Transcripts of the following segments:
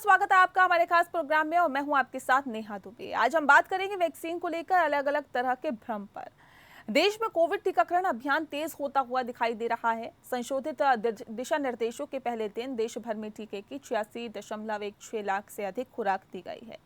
बहुत स्वागत है आपका हमारे खास प्रोग्राम में और मैं हूं आपके साथ नेहा दुबे। आज हम बात करेंगे वैक्सीन को लेकर अलग अलग तरह के भ्रम पर। देश में कोविड टीकाकरण अभियान तेज होता हुआ दिखाई दे रहा है। संशोधित दिशा निर्देशों के पहले दिन देश भर में टीके की 86.16 लाख से अधिक खुराक दी गई है।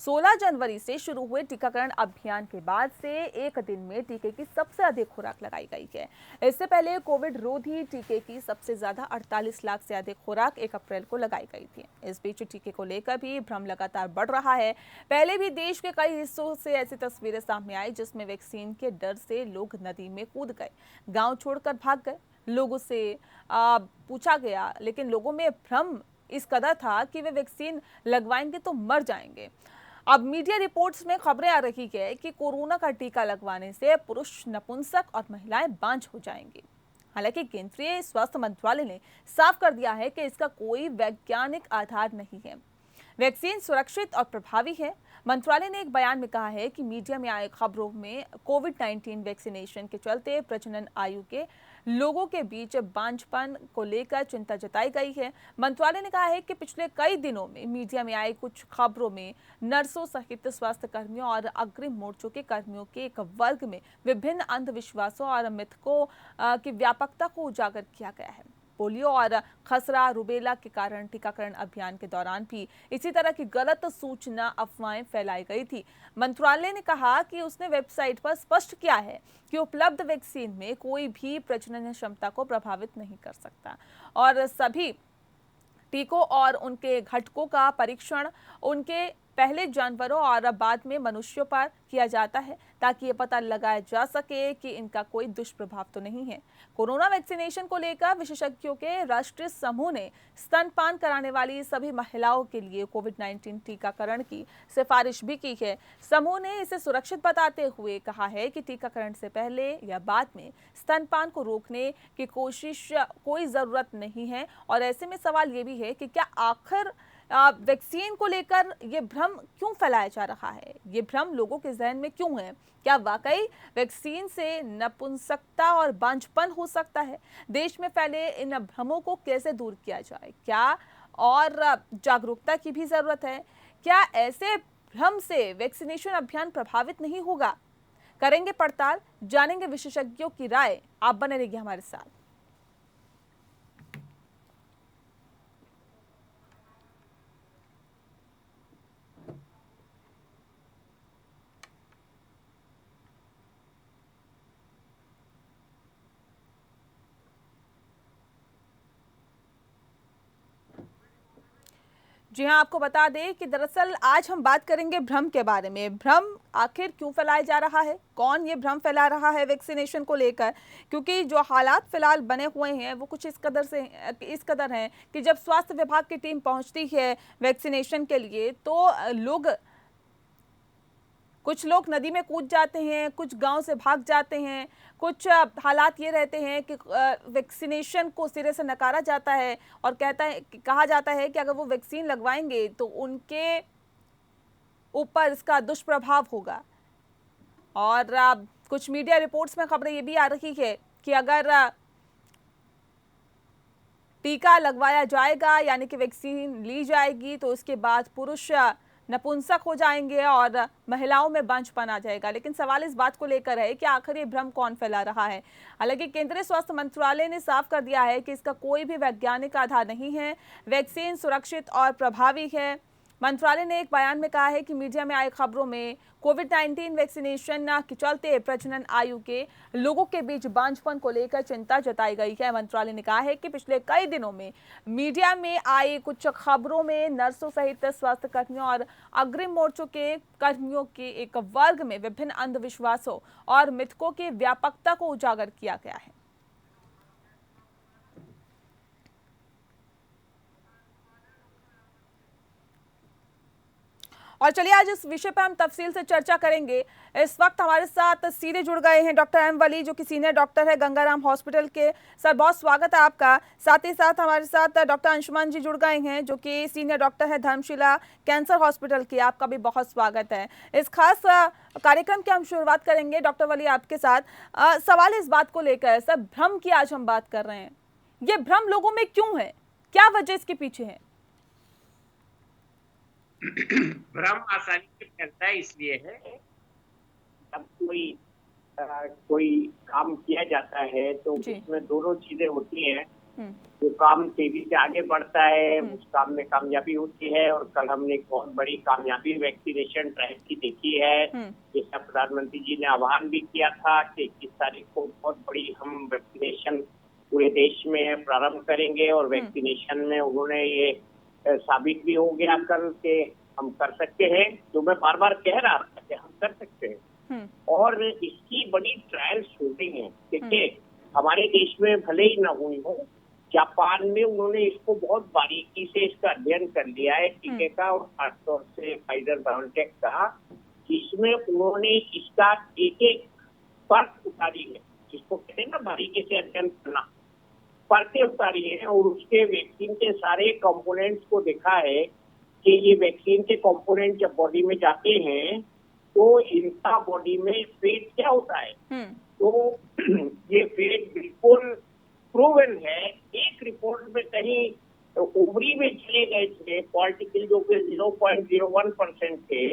16 जनवरी से शुरू हुए टीकाकरण अभियान के बाद से एक दिन में टीके की सबसे अधिक खुराक लगाई गई है। इससे पहले कोविड रोधी टीके की सबसे ज्यादा 48 लाख से अधिक खुराक 1 अप्रैल को लगाई गई थी। इस बीच टीके को लेकर भी भ्रम लगातार बढ़ रहा है। पहले भी देश के कई हिस्सों से ऐसी तस्वीरें सामने आई जिसमें वैक्सीन के डर से लोग नदी में कूद गए, गांव छोड़कर भाग गए। लोगों से पूछा गया, लेकिन लोगों में भ्रम इस कदर था कि वे वैक्सीन लगवाएंगे तो मर जाएंगे। अब मीडिया रिपोर्ट्स में खबरें आ रही है कि कोरोना का टीका लगवाने से पुरुष नपुंसक और महिलाएं बांझ हो जाएंगी। हालांकि केंद्रीय स्वास्थ्य मंत्रालय ने साफ कर दिया है कि इसका कोई वैज्ञानिक आधार नहीं है। वैक्सीन सुरक्षित और प्रभावी है। मंत्रालय ने एक बयान में कहा है कि मीडिया में आए खबरों में कोविड-19 वैक्सीनेशन के चलते प्रजनन आयु के लोगों के बीच बांझपन को लेकर चिंता जताई गई है। मंत्रालय ने कहा है कि पिछले कई दिनों में मीडिया में आई कुछ खबरों में नर्सों सहित स्वास्थ्य कर्मियों और अग्रिम मोर्चों के कर्मियों के एक वर्ग में विभिन्न अंधविश्वासों और मिथकों की व्यापकता को उजागर किया गया है। पोलियो और खसरा रुबेला के कारण टीकाकरण अभियान के दौरान भी इसी तरह की गलत सूचना अफवाहें फैलाई गई थी। मंत्रालय ने कहा कि उसने वेबसाइट पर स्पष्ट किया है कि उपलब्ध वैक्सीन में कोई भी प्रजनन क्षमता को प्रभावित नहीं कर सकता और सभी टीकों और उनके घटकों का परीक्षण उनके पहले जानवरों और बाद में मनुष्यों पर किया जाता है ताकि ये पता लगाया जा सके कि इनका कोई दुष्प्रभाव तो नहीं है। कोरोना वैक्सीनेशन को लेकर विशेषज्ञों के राष्ट्रीय समूह ने स्तनपान कराने वाली सभी महिलाओं के लिए कोविड-19 टीकाकरण की सिफारिश भी की है। समूह ने इसे सुरक्षित बताते हुए कहा है कि टीकाकरण से पहले या बाद में स्तनपान को रोकने की कोशिश कोई जरूरत नहीं है। और ऐसे में सवाल ये भी है कि क्या आखिर वैक्सीन को लेकर ये भ्रम क्यों फैलाया जा रहा है? ये भ्रम लोगों के जहन में क्यों है? क्या वाकई वैक्सीन से नपुंसकता और बांझपन हो सकता है? देश में फैले इन भ्रमों को कैसे दूर किया जाए? क्या और जागरूकता की भी जरूरत है? क्या ऐसे भ्रम से वैक्सीनेशन अभियान प्रभावित नहीं होगा? करेंगे पड़ताल, जानेंगे विशेषज्ञों की राय। आप बने रहिए हमारे साथ। जी हाँ, आपको बता दें कि दरअसल आज हम बात करेंगे भ्रम के बारे में। भ्रम आखिर क्यों फैलाया जा रहा है? कौन ये भ्रम फैला रहा है वैक्सीनेशन को लेकर? क्योंकि जो हालात फिलहाल बने हुए हैं वो कुछ इस कदर हैं कि जब स्वास्थ्य विभाग की टीम पहुंचती है वैक्सीनेशन के लिए तो कुछ लोग नदी में कूद जाते हैं, कुछ गांव से भाग जाते हैं, कुछ हालात ये रहते हैं कि वैक्सीनेशन को सिरे से नकारा जाता है और कहा जाता है कि अगर वो वैक्सीन लगवाएंगे तो उनके ऊपर इसका दुष्प्रभाव होगा। और कुछ मीडिया रिपोर्ट्स में खबरें ये भी आ रही है कि अगर टीका लगवाया जाएगा यानी कि वैक्सीन ली जाएगी तो उसके बाद पुरुष नपुंसक हो जाएंगे और महिलाओं में बांझपन आ जाएगा। लेकिन सवाल इस बात को लेकर है कि आखिर ये भ्रम कौन फैला रहा है? हालांकि केंद्रीय स्वास्थ्य मंत्रालय ने साफ कर दिया है कि इसका कोई भी वैज्ञानिक आधार नहीं है। वैक्सीन सुरक्षित और प्रभावी है। मंत्रालय ने एक बयान में कहा है कि मीडिया में आई खबरों में कोविड-19 वैक्सीनेशन के चलते प्रजनन आयु के लोगों के बीच बांझपन को लेकर चिंता जताई गई है। मंत्रालय ने कहा है कि पिछले कई दिनों में मीडिया में आई कुछ खबरों में नर्सों सहित स्वास्थ्य कर्मियों और अग्रिम मोर्चों के कर्मियों के एक वर्ग में विभिन्न अंधविश्वासों और मिथकों की व्यापकता को उजागर किया गया है। और चलिए आज इस विषय पर हम तफसील से चर्चा करेंगे। इस वक्त हमारे साथ सीधे जुड़ गए हैं डॉक्टर एम वली, जो कि सीनियर डॉक्टर है गंगाराम हॉस्पिटल के। सर, बहुत स्वागत है आपका। साथ ही साथ हमारे साथ डॉक्टर अंशुमान जी जुड़ गए हैं, जो कि सीनियर डॉक्टर है धर्मशिला कैंसर हॉस्पिटल की। आपका भी बहुत स्वागत है। इस खास कार्यक्रम की हम शुरुआत करेंगे डॉक्टर वली आपके साथ। सवाल इस बात को लेकर, सर, भ्रम की आज हम बात कर रहे हैं। ये भ्रम लोगों में क्यों है? क्या वजह इसके पीछे है? भ्रम आसानी से फैलता है इसलिए है, जब अ, कोई काम किया जाता है तो जी। उसमें दोनों चीजें होती हैं। हम्म। जो काम तेजी से आगे बढ़ता है हम्म। उस काम में कामयाबी होती है, और कल हमने एक बहुत बड़ी कामयाबी वैक्सीनेशन ड्राइव की देखी है, हम्म। जिसका प्रधानमंत्री जी ने आह्वान भी किया था कि 21 तारीख को बहुत बड़ी हम वैक्सीनेशन पूरे देश में प्रारंभ करेंगे, और हम्म। वैक्सीनेशन में उन्होंने ये साबित भी हो गया कल के हम कर सकते हैं, जो मैं बार बार कह रहा था कि हम कर सकते हैं। हम्म। और इसकी बड़ी ट्रायल्स हो रही हैं। हम्म। देखिए, हमारे देश में भले ही ना हुई हो, जापान में उन्होंने इसको बहुत बारीकी से इसका अध्ययन कर लिया है टीके का, और खासतौर से फाइजर बायोटेक का, जिसमें उन्होंने इसका एक एक परत उतारी है, जिसको कहते हैं ना बारीकी से अध्ययन करना, परतें उतारी है, और उसके वैक्सीन के सारे कंपोनेंट्स को देखा है कि ये वैक्सीन के कंपोनेंट जब बॉडी में जाते हैं तो इनका बॉडी में फेट क्या होता है। तो ये फेट बिल्कुल प्रूवन है। एक रिपोर्ट में कहीं ओवरी में चले गए थे पार्टिकल जो कि 0.01% थे,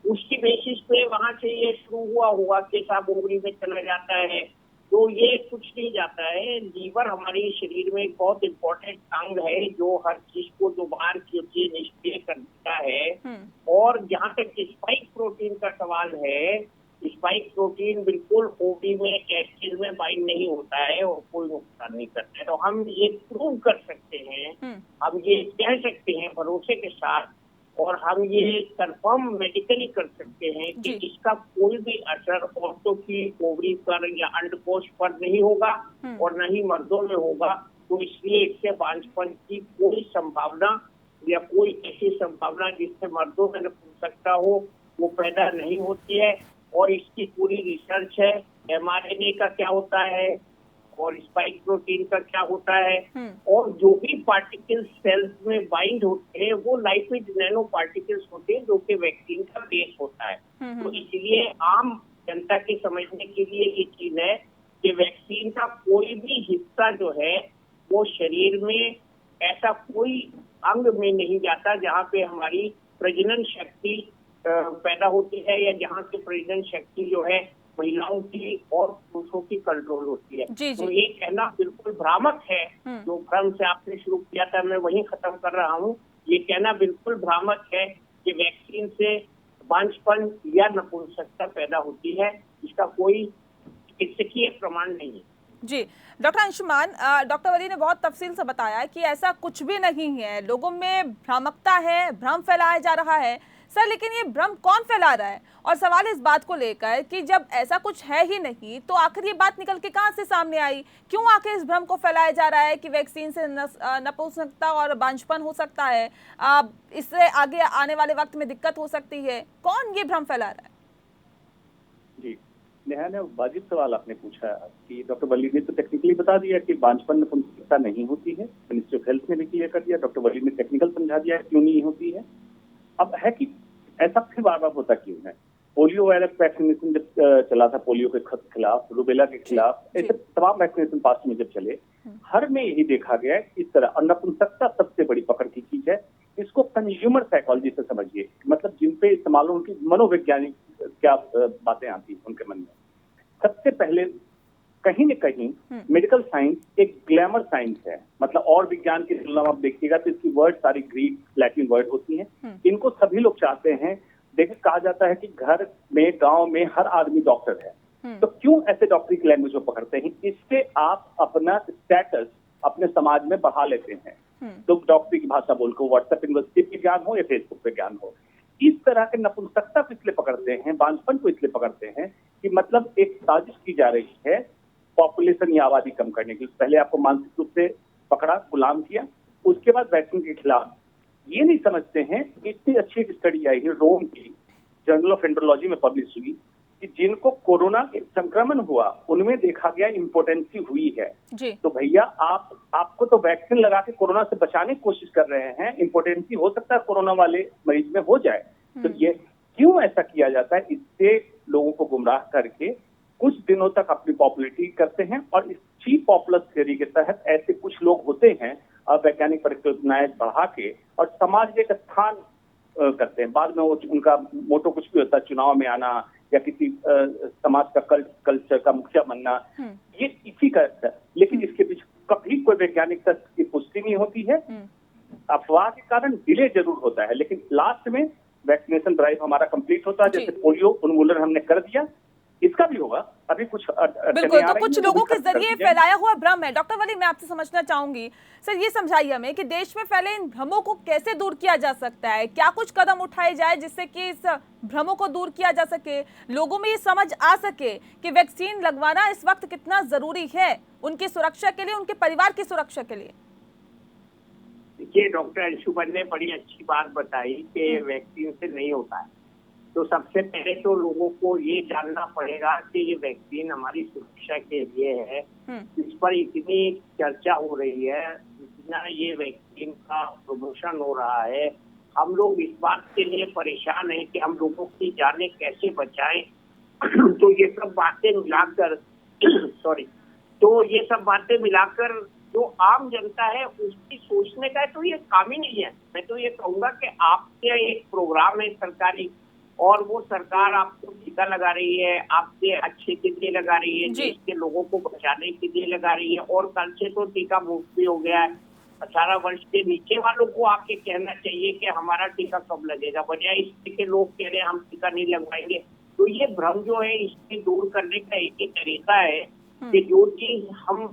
उसकी बेसिस पे वहां से ये शुरू हुआ कि साहब ओवरी में चला जाता है। तो ये कुछ नहीं जाता है। लीवर हमारे शरीर में एक बहुत इंपॉर्टेंट अंग है जो हर चीज को जो बाहर की चीज निष्क्रिय कर देता है। और जहाँ तक स्पाइक प्रोटीन का सवाल है, स्पाइक प्रोटीन बिल्कुल ओडी में कैप्सूल में बाइंड नहीं होता है और कोई नुकसान नहीं करता है। तो हम ये प्रूव कर सकते हैं, हम ये कह सकते हैं भरोसे के साथ, और हम ये कंफर्म मेडिकली कर सकते हैं कि इसका कोई भी असर औरतों की ओवरी पर या अंडकोश पर नहीं होगा और न ही मर्दों में होगा। तो इसलिए इससे बांझपन की कोई संभावना या कोई ऐसी संभावना जिससे मर्दों में नपुंसकता हो वो पैदा नहीं होती है। और इसकी पूरी रिसर्च है, mRNA का क्या होता है और स्पाइक प्रोटीन का क्या होता है, और जो भी पार्टिकल्स सेल्स में बाइंड होते हैं वो लाइपिड नैनो पार्टिकल्स होते हैं जो कि वैक्सीन का बेस होता है। तो इसलिए आम जनता के समझने के लिए ये चीज है कि वैक्सीन का कोई भी हिस्सा जो है वो शरीर में ऐसा कोई अंग में नहीं जाता जहाँ पे हमारी प्रजनन शक्ति पैदा होती है, या जहाँ से प्रजनन शक्ति जो है महिलाओं की और पुरुषों की कंट्रोल होती है। तो ये कहना बिल्कुल भ्रामक है। जो भ्रम से आपने शुरू किया था मैं वही खत्म कर रहा हूँ। ये कहना बिल्कुल भ्रामक है कि वैक्सीन से बांझपन या नपुंसकता पैदा होती है, इसका कोई चिकित्सकीय प्रमाण नहीं है। जी डॉक्टर अंशुमान, डॉक्टर वली ने बहुत तफसील से बताया कि ऐसा कुछ भी नहीं है, लोगों में भ्रामकता है, भ्रम फैलाया जा रहा है। सर लेकिन ये भ्रम कौन फैला रहा है? और सवाल इस बात को लेकर कि जब ऐसा कुछ है ही नहीं तो आखिर ये बात निकल के कहाँ से सामने आई? क्यों आखिर इस भ्रम को फैलाया जा रहा है कि वैक्सीन से नपुंसकता और बांझपन हो सकता है, इससे आगे आने वाले वक्त में दिक्कत हो सकती है? कौन ये भ्रम फैला रहा है? जी नेहा, वाजिब सवाल आपने पूछा कि डॉक्टर वली ने तो टेक्निकली बता दिया कि बांझपन नपुंसकता नहीं होती है, मिनिस्ट्री ऑफ हेल्थ ने भी क्लियर कर दिया, डॉक्टर वली ने टेक्निकल समझा दिया क्यों नहीं होती है। अब है कि ऐसा फिर बार बार होता क्यों है? पोलियो वायरस वैक्सीनेशन जब चला था, पोलियो के खिलाफ, रूबेला के खिलाफ, ऐसे तमाम वैक्सीनेशन पास्ट में जब चले, हर में यही देखा गया है इस तरह। और नपुंसकता सबसे बड़ी पकड़ की चीज है। इसको कंज्यूमर साइकोलॉजी से समझिए, मतलब जिन पे इस्तेमाल उनकी मनोवैज्ञानिक क्या बातें आती हैं उनके मन में। सबसे पहले कहीं न कहीं मेडिकल साइंस एक ग्लैमर साइंस है, मतलब और विज्ञान की तुलना में आप देखिएगा तो इसकी वर्ड सारी ग्रीक लैटिन वर्ड होती हैं। इनको सभी लोग चाहते हैं। देखिए, कहा जाता है कि घर में, गांव में हर आदमी डॉक्टर है। तो क्यों ऐसे डॉक्टरी की लैंग्वेज को पकड़ते हैं? इससे आप अपना स्टेटस अपने समाज में बढ़ा लेते हैं। तो डॉक्टरी की भाषा बोलकर व्हाट्सएप यूनिवर्सिटी पे ज्ञान हो या फेसबुक पे ज्ञान हो, इस तरह के नपुंसकता को इसलिए पकड़ते हैं, बांझपन को इसलिए पकड़ते हैं कि मतलब एक साजिश की जा रही है पॉपुलेशन या आबादी कम करने के लिए। पहले आपको मानसिक रूप से पकड़ा, गुलाम किया, उसके बाद वैक्सीन के खिलाफ। ये नहीं समझते हैं, इतनी अच्छी एक स्टडी आई है रोम की, जर्नल ऑफ एंड्रोलॉजी में पब्लिश हुई, कि जिनको कोरोना संक्रमण हुआ उनमें देखा गया इम्पोर्टेंसी हुई है। तो भैया आपको तो वैक्सीन लगा के कोरोना से बचाने की कोशिश कर रहे हैं, इम्पोर्टेंसी हो सकता है कोरोना वाले मरीज में हो जाए। तो ये क्यों ऐसा किया जाता है? इससे लोगों को गुमराह करके कुछ दिनों तक अपनी पॉपुलैरिटी करते हैं, और इस चीप पॉपुलर थ्योरी के तहत ऐसे कुछ लोग होते हैं वैज्ञानिक परिकल्पनाएं बढ़ा के, और समाज एक स्थान करते हैं, बाद में वो उनका मोटो कुछ भी होता है, चुनाव में आना या किसी समाज का कल्चर का मुखिया बनना, ये इसी का है। लेकिन इसके पीछे कभी कोई वैज्ञानिक तथ्य की पुष्टि नहीं होती है। अफवाह के कारण डिले जरूर होता है, लेकिन लास्ट में वैक्सीनेशन ड्राइव हमारा कंप्लीट होता है। जैसे पोलियो उन्मूलन हमने कर दिया, इसका भी होगा। अभी कुछ बिल्कुल, तो कुछ लोगों के जरिए फैलाया हुआ भ्रम है। डॉक्टर वली, मैं आपसे समझना चाहूंगी, सर ये समझाइए हमें कि देश में फैले इन भ्रमों को कैसे दूर किया जा सकता है, क्या कुछ कदम उठाए जाए जिससे कि इस भ्रमों को दूर किया जा सके, लोगों में ये समझ आ सके कि वैक्सीन लगवाना इस वक्त कितना जरूरी है उनकी सुरक्षा के लिए, उनके परिवार की सुरक्षा के लिए। देखिए, डॉक्टर अंशुमन ने बड़ी अच्छी बात बताई कि वैक्सीन से नहीं होता है। तो सबसे पहले तो लोगों को ये जानना पड़ेगा कि ये वैक्सीन हमारी सुरक्षा के लिए है। इस पर इतनी चर्चा हो रही है, इतना ये वैक्सीन का प्रमोशन हो रहा है, हम लोग इस बात के लिए परेशान हैं कि हम लोगों की जानें कैसे बचाएं। तो ये सब बातें मिलाकर तो ये सब बातें मिलाकर जो आम जनता है उसकी सोचने का तो ये काम ही नहीं है। मैं तो ये कहूंगा कि आपके एक प्रोग्राम है सरकारी, और वो सरकार आपको टीका लगा रही है, आपके अच्छे के लिए लगा रही है, देश के लोगों को बचाने के लिए लगा रही है। और कल से तो टीका मुफ्त भी हो गया है। 18 वर्ष के नीचे वालों को आके कहना चाहिए कि हमारा टीका कब लगेगा, बजाय इसके के लोग कह रहे हैं हम टीका नहीं लगवाएंगे। तो ये भ्रम जो है, इससे दूर करने का एक ही तरीका है कि जो चीज हम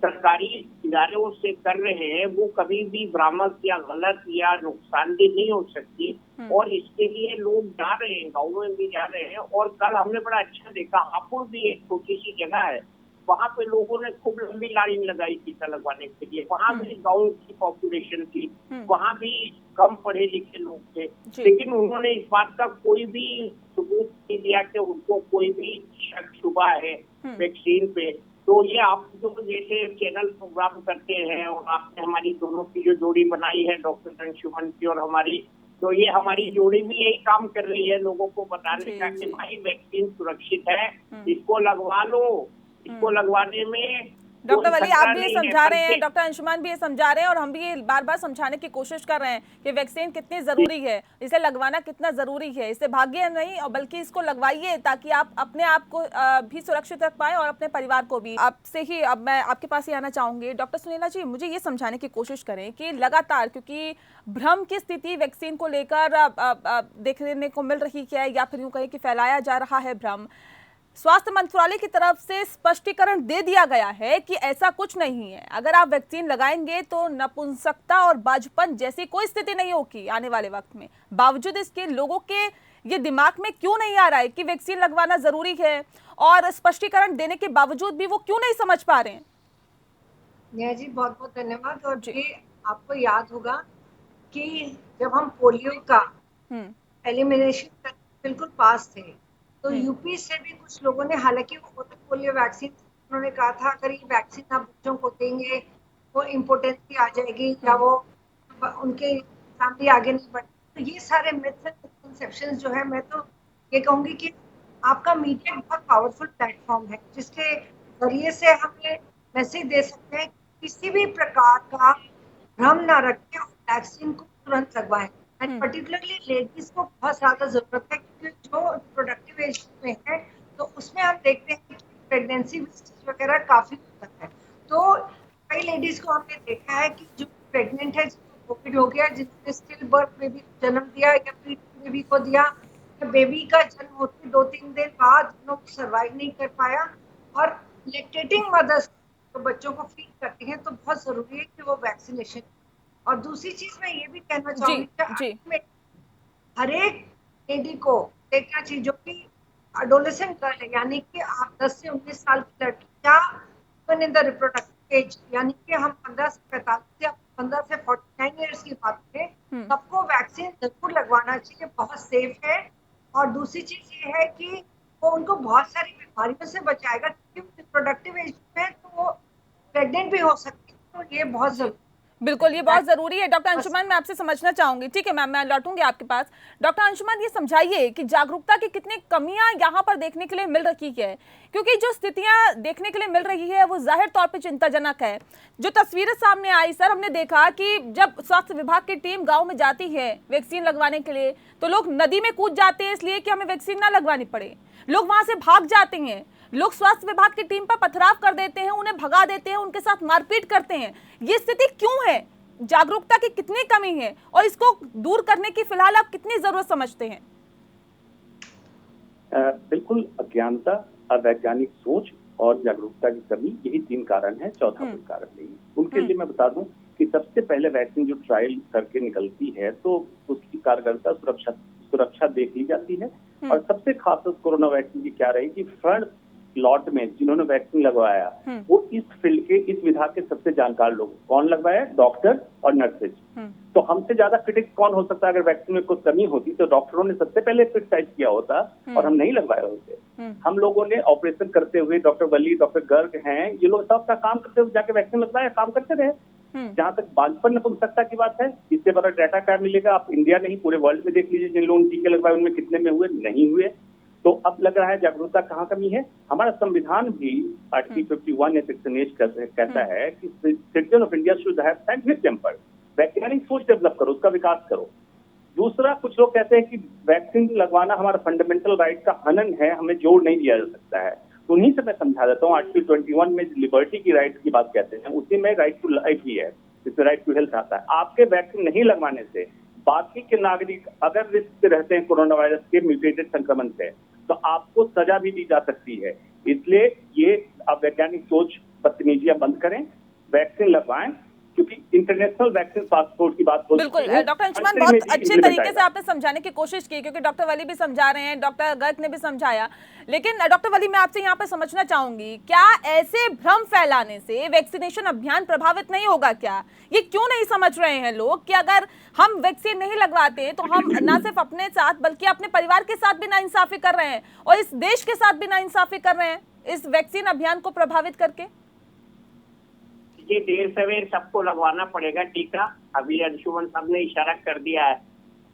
सरकारी इदारों से कर रहे हैं वो कभी भी भ्रामक या गलत या नुकसानदेह नहीं हो सकती। और इसके लिए लोग जा रहे हैं, गाँव में भी जा रहे हैं। और कल हमने बड़ा अच्छा देखा, हापुड़ भी एक छोटी सी जगह है, वहाँ पे लोगों ने खूब लंबी लाइन लगाई टीका लगवाने के लिए। वहाँ भी गाँव की पॉपुलेशन थी, वहाँ भी कम पढ़े लिखे लोग थे, लेकिन उन्होंने इस बात का कोई भी सबूत नहीं दिया कि उनको कोई भी शक शुबा है वैक्सीन पे। तो ये आप जो जैसे चैनल प्रोग्राम करते हैं, और आपने हमारी दोनों की जो जोड़ी बनाई है डॉक्टर अंशुमन की और हमारी, तो ये हमारी जोड़ी भी यही काम कर रही है लोगों को बताने का कि भाई वैक्सीन सुरक्षित है, इसको लगवा लो। इसको लगवाने में डॉक्टर वली आप भी ये समझा रहे हैं, डॉक्टर अंशुमान भी ये समझा रहे हैं, और हम भी ये बार बार समझाने की कोशिश कर रहे हैं कि वैक्सीन कितनी जरूरी है, इसे लगवाना कितना जरूरी है। इसे भागिए नहीं, और बल्कि इसको लगवाइए ताकि आप अपने आप को भी सुरक्षित रख पाए और अपने परिवार को भी। आपसे ही अब मैं आपके पास ही आना चाहूंगी, डॉक्टर सुनीला जी, मुझे ये समझाने की कोशिश करें कि लगातार, क्योंकि भ्रम की स्थिति वैक्सीन को लेकर देखने को मिल रही है, या फिर यूं कहें कि फैलाया जा रहा है भ्रम, स्वास्थ्य मंत्रालय की तरफ से स्पष्टीकरण दे दिया गया है कि ऐसा कुछ नहीं है। अगर आप वैक्सीन लगाएंगे तो नपुंसकता और बाझपन जैसी कोई स्थिति नहीं होगी आने वाले वक्त में। बावजूद इसके लोगों के ये दिमाग में क्यों नहीं आ रहा है कि वैक्सीन लगवाना जरूरी है, और स्पष्टीकरण देने के बावजूद भी वो क्यों नहीं समझ पा रहे हैं? नेहा जी, बहुत बहुत धन्यवाद। और ये आपको याद होगा कि जब हम पोलियो का एलिमिनेशन बिल्कुल पास थे, तो यूपी से भी कुछ लोगों ने, हालांकि वो पोलियो वैक्सीन, उन्होंने कहा था अगर ये वैक्सीन आप बच्चों को देंगे वो इम्पोर्टेंसी आ जाएगी या वो उनके फैमिली आगे नहीं बढ़। तो ये सारे मिथ्स एंड मिसकंसेप्शंस जो है, मैं तो ये कहूंगी कि आपका मीडिया बहुत पावरफुल प्लेटफॉर्म है जिसके जरिए से हम ये मैसेज दे सकते हैं किसी भी प्रकार का भ्रम ना रखें और वैक्सीन को तुरंत लगवाएं। एंड पर्टिकुलरली लेडीज को बहुत ज्यादा जरूरत है, क्योंकि जो प्रोडक्टिव एज में है तो उसमें हम देखते हैं कि प्रेगनेंसी वगैरह काफी होता है। तो कई लेडीज को हमने देखा है कि जो प्रेग्नेंट है, जिसको कोविड हो गया, जिसने स्टिल बर्थ बेबी को जन्म दिया या फिर बेबी को दिया, बेबी का जन्म होते 2-3 दिन बाद लोग सर्वाइव नहीं कर पाया। और लैक्टेटिंग मदर्स तो बच्चों को फीड करती हैं, तो बहुत जरूरी है कि वो वैक्सीनेशन। और दूसरी चीज मैं ये भी कहना चाहूंगी कि हर एक लेडी को देखना चाहिए जो कि एडोलेसेंट गर्ल है, यानी कि आप 10 से 19 साल की लड़की या even in the reproductive age, यानी कि हम 15 से 45 या 15 से 49 ईयर्स की बात करें, सबको वैक्सीन जरूर लगवाना चाहिए, बहुत सेफ है। और दूसरी चीज ये है कि वो उनको बहुत सारी बीमारियों से बचाएगा, क्योंकि रिप्रोडक्टिव एज में तो वो प्रेग्नेंट भी हो सकती है, तो ये बहुत जरूरी। बिल्कुल, ये बहुत जरूरी है। डॉक्टर अंशुमान, मैं आपसे समझना चाहूंगी, ठीक है मैम, मैं लौटूंगी आपके पास। डॉक्टर अंशुमान, ये समझाइए कि जागरूकता की कितनी कमियां यहाँ पर देखने के लिए मिल रही है, क्योंकि जो स्थितियां देखने के लिए मिल रही है वो जाहिर तौर पे चिंताजनक है। जो तस्वीरें सामने आई सर, हमने देखा कि जब स्वास्थ्य विभाग की टीम गाँव में जाती है वैक्सीन लगवाने के लिए, तो लोग नदी में कूद जाते हैं इसलिए कि हमें वैक्सीन ना लगवानी पड़े। लोग वहां से भाग जाते हैं, लोग स्वास्थ्य विभाग की टीम पर पथराव कर देते हैं, उन्हें भगा देते हैं, उनके साथ मारपीट करते हैं। ये स्थिति क्यों है? जागरूकता की कितनी कमी है और इसको दूर करने की फिलहाल आप कितनी जरूरत समझते हैं? बिल्कुल, अज्ञानता, अवैज्ञानिक सोच और जागरूकता की कमी, यही 3 कारण है, चौथा कोई कारण नहीं। उनके लिए मैं बता दूं कि सबसे पहले वैक्सीन जो ट्रायल करके निकलती है तो उसकी कारगरता, सुरक्षा देख ली जाती है। और सबसे खास कोरोना वैक्सीन की क्या रही कि फ्रंट लॉट में जिन्होंने वैक्सीन लगवाया वो इस फील्ड के, इस विभाग के सबसे जानकार लोग। कौन लगवाया? डॉक्टर और नर्सेज। तो हमसे ज्यादा क्रिटिक कौन हो सकता है? अगर वैक्सीन में कुछ कमी होती तो डॉक्टरों ने सबसे पहले क्रिटिसाइज किया होता और हम नहीं लगवाए होते। हम लोगों ने ऑपरेशन करते हुए, डॉक्टर वली, डॉक्टर गर्ग हैं, ये लोग सब का काम करते हुए जाके वैक्सीन लगवाया, काम करते रहे। जहां तक बांझपन नपुंसकता की बात है, इससे बड़ा डाटा क्या मिलेगा? आप इंडिया नहीं पूरे वर्ल्ड में देख लीजिए, जिन लोगों ने टीके लगवाए उनमें कितने में हुए, नहीं हुए। तो अब लग रहा है जागरूकता कहाँ कमी है। हमारा संविधान भी आर्टिकल 51 या सेक्शन 8 कहता है कि citizen of India should have scientific temper, वैज्ञानिक सोच डेवलप करो, उसका विकास करो। दूसरा, कुछ लोग कहते हैं कि वैक्सीन लगवाना हमारा फंडामेंटल राइट का हनन है, हमें जोर नहीं दिया जा सकता है। तो उन्हीं से मैं समझा देता हूँ, आर्टिकल 21 में लिबर्टी की राइट की बात कहते हैं, उसी में राइट टू लाइफ ही है, जिसमें राइट टू हेल्थ आता है। आपके वैक्सीन नहीं लगवाने से बाकी के नागरिक अगर रिस्क से रहते हैं कोरोना वायरस के म्यूटेटेड संक्रमण से, तो आपको सजा भी दी जा सकती है। इसलिए ये अवैज्ञानिक सोच, बदतमीजियां बंद करें, वैक्सीन लगवाएं, क्योंकि इंटरनेशनल वैक्सीन पासपोर्ट की बात होती है। बिल्कुल डॉक्टर अंशुमान, बहुत अच्छे तरीके से आपने समझाने की कोशिश की, क्योंकि डॉक्टर वली भी समझा रहे हैं, डॉक्टर गर्ग ने भी समझाया। लेकिन डॉक्टर वली, मैं आपसे यहाँ पे समझना चाहूंगी, क्या ऐसे भ्रम फैलाने से वैक्सीनेशन अभियान प्रभावित नहीं होगा? क्या ये क्यों नहीं समझ रहे हैं लोग कि अगर हम वैक्सीन नहीं लगवाते तो हम न सिर्फ अपने साथ बल्कि अपने परिवार के साथ भी नाइंसाफी कर रहे हैं और इस देश के साथ भी नाइंसाफी कर रहे हैं इस वैक्सीन अभियान को प्रभावित करके? ये देर सवेर सबको लगवाना पड़ेगा टीका। अभी अंशुमन साहब ने इशारा कर दिया है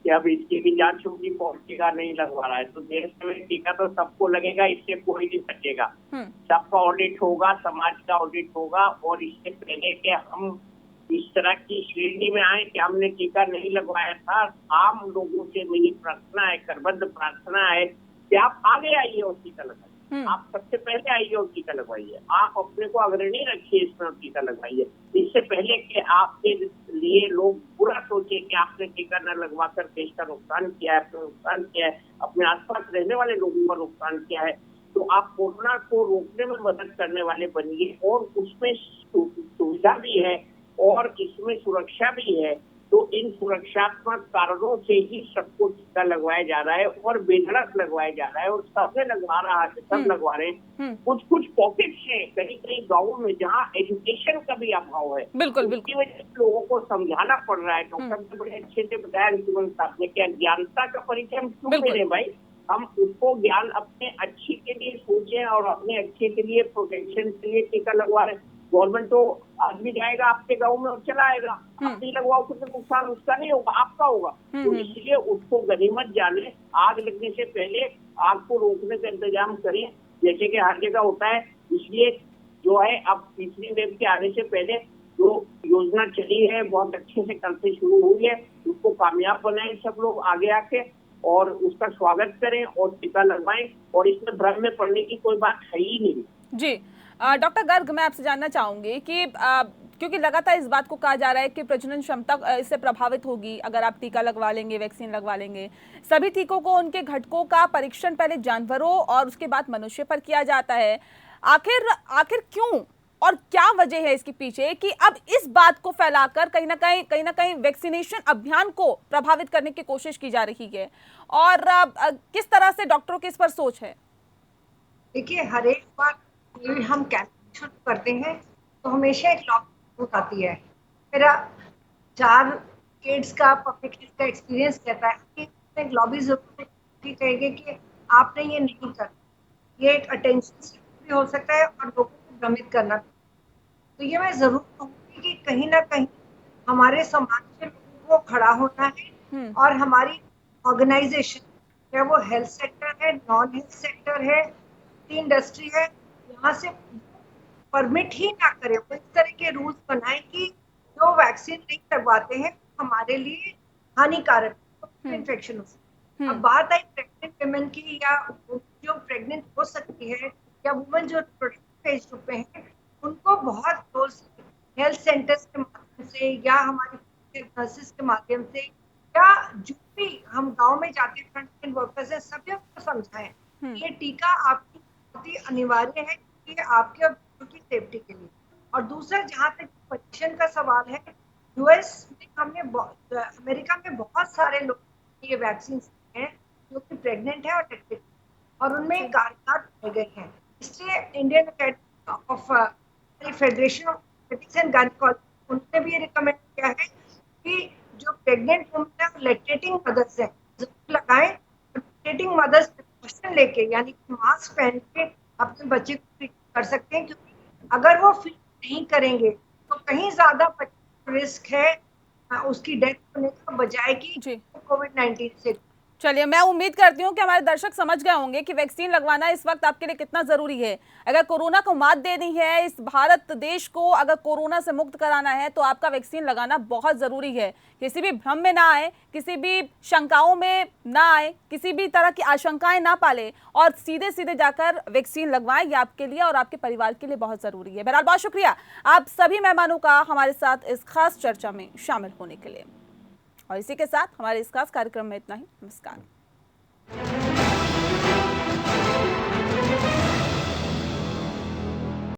कि अब इसकी भी जांच होगी, कौन टीका नहीं लगवा रहा है। तो देर सवेर टीका तो सबको लगेगा, इससे कोई नहीं बचेगा। सबका ऑडिट होगा, समाज का ऑडिट होगा। और इससे पहले कि हम इस तरह की श्रेणी में आए कि हमने टीका नहीं लगवाया था, आम लोगों से मेरी प्रार्थना है, करबद्ध प्रार्थना है कि आप आगे आइए और टीका लगाइए। आप सबसे पहले आइए और टीका लगवाइए। आप अपने को अग्रणी रखिए इसमें और टीका लगवाइए, इससे पहले कि आपके लिए लोग बुरा सोचे कि आपने टीका न लगवा कर देश का नुकसान किया है, अपना नुकसान किया है, अपने आसपास रहने वाले लोगों का नुकसान किया है। तो आप कोरोना को रोकने में मदद करने वाले बनिए, और उसमें सुविधा भी है और इसमें सुरक्षा भी है। तो इन सुरक्षात्मक कारणों से ही सबको टीका लगवाया जा रहा है और बेधड़क लगवाया जा रहा है, और सबने लगवा रहा है, सब लगवा रहे हैं। कुछ कुछ पॉकेट्स हैं कहीं कहीं गाँवों में जहाँ एजुकेशन का भी अभाव है, बिल्कुल उसकी वजह से लोगों को समझाना पड़ रहा है। डॉक्टर ने बड़े अच्छे से बताया अंशुमन साहब ने, क्या ज्ञानता का परिचय हम क्यों दे रहे हैं भाई? हम उसको ज्ञान अपने अच्छे के लिए सोचें और अपने अच्छे के लिए, प्रोटेक्शन के लिए टीका लगवा रहे हैं। गवर्नमेंट तो आदमी जाएगा आपके गांव में और चला आएगा, आप नहीं लगवाओ तो नुकसान उसका नहीं होगा, आपका होगा। तो इसलिए उसको गनीमत जाने, आग लगने से पहले आग को रोकने का इंतजाम करें, जैसे कि हर जगह होता है। इसलिए जो है, अब तीसरी वेव के आने से पहले जो योजना चली है बहुत अच्छे से कल से शुरू हुई है, उसको कामयाब बनाएं सब लोग आगे आके, और उसका स्वागत करें और टीका लगवाएं। और इसमें भ्रम में पड़ने की कोई बात है ही नहीं। जी डॉक्टर गर्ग, मैं आपसे जानना चाहूंगी कि क्योंकि लगातार इस बात को कहा जा रहा है कि प्रजनन क्षमता इससे प्रभावित होगी अगर आप टीका लगवा लेंगे, वैक्सीन लगवा लेंगे। सभी टीकों को, उनके घटकों का परीक्षण पहले जानवरों और उसके बाद मनुष्य पर किया जाता है। आखिर क्यों और क्या वजह है इसके पीछे कि अब इस बात को फैलाकर कहीं ना कहीं वैक्सीनेशन अभियान को प्रभावित करने की कोशिश की जा रही है? और किस तरह से डॉक्टरों की इस पर सोच है? देखिए, हर एक बार हम कैंपेन शुरू करते हैं तो हमेशा एक लॉबी आती है। मेरा 4 किड्स का पब्लिक हेल्थ का एक्सपीरियंस कहता है कि एक लॉबी जरूर कहेगी कि आपने ये नहीं करना। ये एक अटेंशन भी हो सकता है और लोगों को भ्रमित करना। तो ये मैं जरूर कहूँगी कि कहीं ना कहीं हमारे समाज के लोगों को खड़ा होना है और हमारी ऑर्गेनाइजेशन, चाहे वो हेल्थ सेक्टर है, नॉन हेल्थ सेक्टर है, इंडस्ट्री है, यहाँ से परमिट ही ना करे, वो इस तरह के रूल्स बनाए कि जो वैक्सीन नहीं लगवाते हैं हमारे लिए हानिकारक इन्फेक्शन हो सकता है। अब बात आई प्रेग्नेंट वुमेन की, या जो प्रेग्नेंट हो सकती है, या वुमेन जो रिप्रोडक्टिव एज ग्रुप में है, उनको बहुत क्लोज हेल्थ सेंटर्स के माध्यम से या हमारे नर्सेस के माध्यम से, या जो भी हम गांव में जाते हैं फ्रंटलाइन वर्कर्स है, सभी को समझाएं ये टीका आपकी बहुत ही अनिवार्य है, कि आपके और बच्चों की सेफ्टी के लिए। और दूसरा, जहाँ तक पोजिशन का सवाल है, यूएस में हमने अमेरिका में बहुत सारे लोग ये वैक्सीन हैं जो कि प्रेग्नेंट है और लैक्टेट, और उनमें कारगर पाए गए हैं। इसलिए Indian academy of federation of paediatrics and gynaecology, उन्होंने भी ये रिकमेंड किया है कि जो प्रेग्नेंट वुमेन है, लैक्टेटिंग मदर्स है, जरूर लगाएं। लैक्टेटिंग मदर्स प्रिकॉशन लेके, यानी कि मास्क पहन के अपने बच्चे को फीड कर सकते हैं, क्योंकि अगर वो फीड नहीं करेंगे तो कहीं ज्यादा रिस्क है उसकी डेथ होने का, बजाय कि कोविड-19 से। चलिए, मैं उम्मीद करती हूँ कि हमारे दर्शक समझ गए होंगे कि वैक्सीन लगवाना इस वक्त आपके लिए कितना जरूरी है। अगर कोरोना को मात देनी है, इस भारत देश को अगर कोरोना से मुक्त कराना है, तो आपका वैक्सीन लगाना बहुत जरूरी है। किसी भी भ्रम में ना आए, किसी भी शंकाओं में ना आए, किसी भी तरह की आशंकाएं ना पाले और सीधे सीधे जाकर वैक्सीन लगवाएं। ये आपके लिए और आपके परिवार के लिए बहुत जरूरी है। बहरहाल, बहुत शुक्रिया आप सभी मेहमानों का हमारे साथ इस खास चर्चा में शामिल होने के लिए। और इसी के साथ हमारे इस खास कार्यक्रम में इतना ही। नमस्कार।